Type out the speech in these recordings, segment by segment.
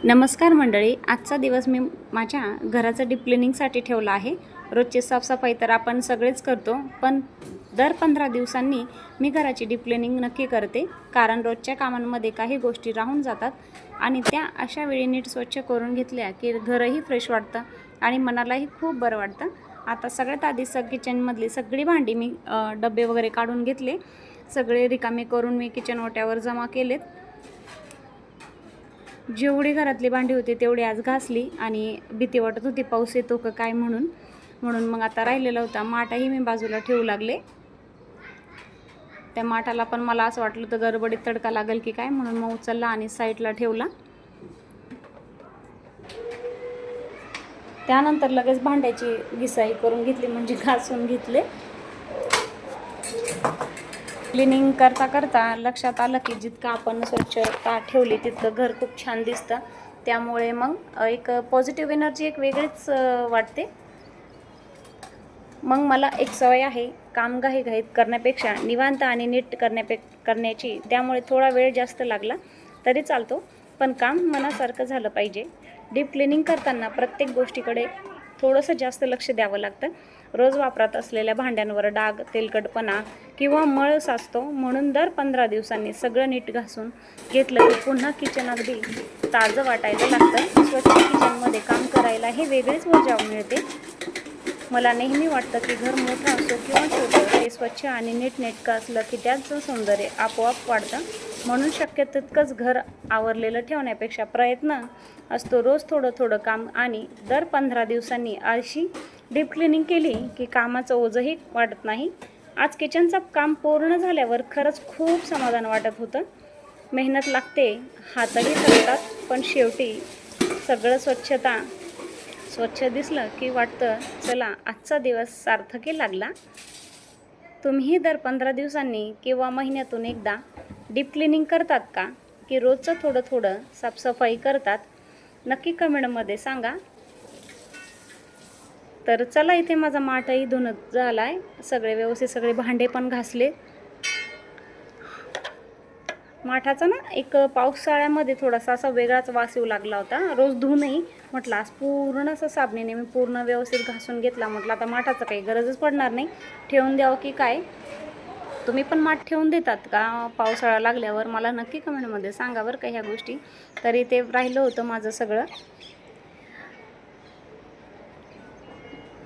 नमस्कार मंडळी, आजचा दिवस मी माझ्या घराचं डीप क्लिनिंगसाठी ठेवला आहे। रोजची साफसफाई तर आपण सगळेच करतो, पण दर 15 दिवसांनी मी घराची डीप क्लिनिंग नक्की करते, कारण रोजच्या कामांमध्ये काही गोष्टी राहून जातात आणि त्या अशा वेळी नीट स्वच्छ करून घेतल्या की घरही फ्रेश वाटतं आणि मनालाही खूप बरं वाटतं। आता सगळ्यात आधी किचनमधली सगळी भांडी मी डबे वगैरे काढून घेतले, सगळे रिकामे करून मी किचन ओट्यावर जमा केलेत। जेवढी घरातली भांडी होती तेवढी आज घासली आणि भीती वाटत होती पाऊस येतो का काय म्हणून मग आता राहिलेला होता माठाही मी बाजूला ठेवू लागले। त्या माठाला पण मला असं वाटलं तर गडबडीत तडका लागेल की काय, म्हणून मग उचलला आणि साईडला ठेवला। त्यानंतर लगेच भांड्याची घिसाई करून घेतली, म्हणजे घासून घेतले। क्लिनिंग करता करता लक्षात आलं की जितकं आपण स्वच्छता ठेवली तितकं घर खूप छान दिसतं, त्यामुळे मग एक पॉझिटिव्ह एनर्जी एक वेगळीच वाटते। मग मला एक सवय आहे, काम घाईघाईत करण्यापेक्षा निवांत आणि नीट करण्याची, त्यामुळे थोडा वेळ जास्त लागला तरी चालतो, पण काम मनासारखं झालं पाहिजे। डीप क्लिनिंग करताना प्रत्येक गोष्टीकडे थोडंसं जास्त लक्ष द्यावं लागतं। रोज वापरात असलेल्या भांड्यांवर डाग, तेलकटपणा किंवा मळ साचतो, म्हणून दर 15 दिवसांनी सगळं नीट घासून घेतलं की पुन्हा किचन अगदी ताजं वाटायला लागतं। स्वच्छ किचनमध्ये काम करायला हे वेगळीच ऊर्जा मिळते। मला नेहमी वाटतं की घर मोठं असो किंवा छोटं, ते स्वच्छ आणि नीटनेटकं असलं की त्याचं सौंदर्य आपोआप वाढतं। म्हणून शक्य तितकंच घर आवरलेलं ठेवण्यापेक्षा प्रयत्न असतो रोज थोडं थोडं काम, आणि दर 15 दिवसांनी अशी डीप क्लिनिंग केली की कामाचं ओझंही वाटत नाही। आज किचनचं काम पूर्ण झाल्यावर खरंच खूप समाधान वाटत होतं। मेहनत लागते, हातही थकतात, पण शेवटी सगळं स्वच्छ दिसलं की वाटतं चला आजचा दिवस सार्थकी लागला। तुम्ही दर 15 दिवसांनी किंवा महिन्यातून एकदा डीप क्लिनिंग करतात का, की रोजचं थोडं थोडं साफसफाई करतात? नक्की कमेंटमध्ये सांगा। तर चला, इथे माझा माठही धुणं झाला आहे, सगळे व्यवस्थित सगळे भांडे पण घासले। माठाचा ना एक पावसाळ्यामध्ये थोडासा असा वेगळाच वास येऊ लागला होता, रोज धुवूनही म्हटलं आज पूर्ण असं साबणीने मी पूर्ण व्यवस्थित घासून घेतला। म्हटलं आता माठाचं काही गरजच पडणार नाही, ठेवून द्यावं की काय। तुम्ही पण माठ ठेवून देतात का पावसाळा लागल्यावर? मला नक्की कमेंटमध्ये सांगा बरं का ह्या गोष्टी। तरी ते राहिलं होतं माझं सगळं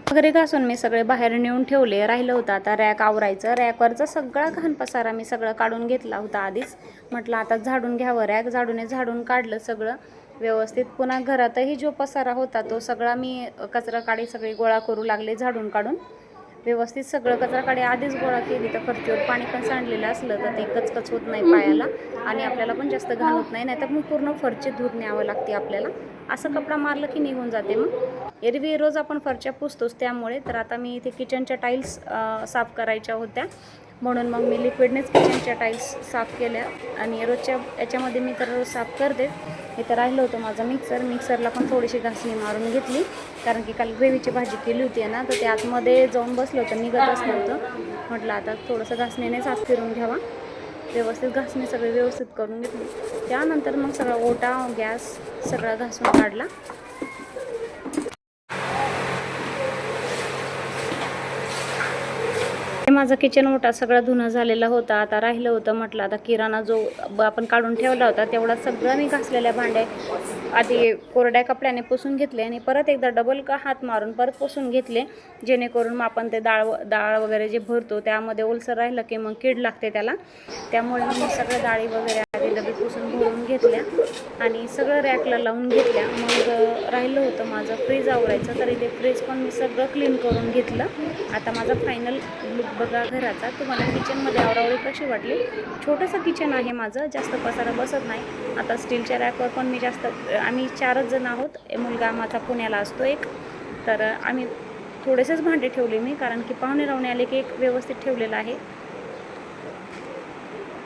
वगैरे घासून मी सगळे बाहेर नेऊन ठेवले। राहिलं होतं आता रॅक आवरायचं, रॅकवरचा सगळा घाण पसारा मी सगळं काढून घेतला होता आधीच। म्हटलं आता झाडून घ्यावं रॅक, झाडून काढलं सगळं व्यवस्थित। पुन्हा घरातही जो पसारा होता तो सगळा मी कचरा काढी सगळी गोळा करू लागले, झाडून काढून व्यवस्थित सगळं कचरा काढी आधीच गोळा केली। तर फरशीवर पाणी पण सांडलेलं असलं तर ते कचकच होत नाही पायाला, आणि आपल्याला पण जास्त घाण होत नाही, नाहीतर मग पूर्ण फरशी धुवून न्यावं लागते आपल्याला। असं कपडा मारलं की निघून जाते। मग एरवी रोज आपण फरच्या पुसतोच, त्यामुळे तर आता मी इथे किचनच्या टाईल्स साफ करायच्या होत्या, म्हणून मग मी लिक्विडनेच किचनच्या टाईल्स साफ केल्या, आणि रोजच्या याच्यामध्ये मी तर रोज साफ करते। इथं राहिलं होतं माझं मिक्सरला पण थोडीशी घासणी मारून घेतली, कारण की काल ग्रेव्हीची भाजी केली होती ना, तर ते आतमध्ये जाऊन बसलं होतं, निघतच नव्हतं। म्हटलं आता थोडंसं घासणीने साफ करून घ्यावा, व्यवस्थित घासणी सगळे व्यवस्थित करून घेतली। त्यानंतर मग सगळा ओटा गॅस सगळा घासून काढला। माझं किचन ओटा सगळा धुणं झालेला होता। आता राहिलं होतं म्हटलं आता किराणा जो आपण काढून ठेवला होता तेवढा सगळं मी घासलेल्या भांड्या आधी कोरड्या कपड्याने पुसून घेतले, आणि परत एकदा डबल हात मारून परत पुसून घेतले, जेणेकरून मग आपण ते डाळ वगैरे जे भरतो त्यामध्ये ओलसर राहिलं की मग कीड लागते त्याला। त्यामुळे मी सगळं डाळी वगैरे आधी डबे पुसून भरून घेतल्या आणि सगळं रॅकला लावून घेतल्या। मग राहिलं होतं माझं फ्रीज आवरायचं, तरी ते फ्रीज पण मी सगळं क्लीन करून घेतलं। आता माझा फायनल लुक बघा घराचा। तुम्हाला किचनमध्ये आवरावरी कशी वाटली? छोटंसं किचन आहे माझं, जास्त पसारा बसत नाही। आता स्टीलच्या रॅकवर पण मी आम्ही 4च जण आहोत, मुलगा माझा पुण्याला असतो एक, तर आम्ही थोडेसेच भांडे ठेवले मी, कारण की पाहुणे रावणे आले की एक व्यवस्थित ठेवलेलं आहे।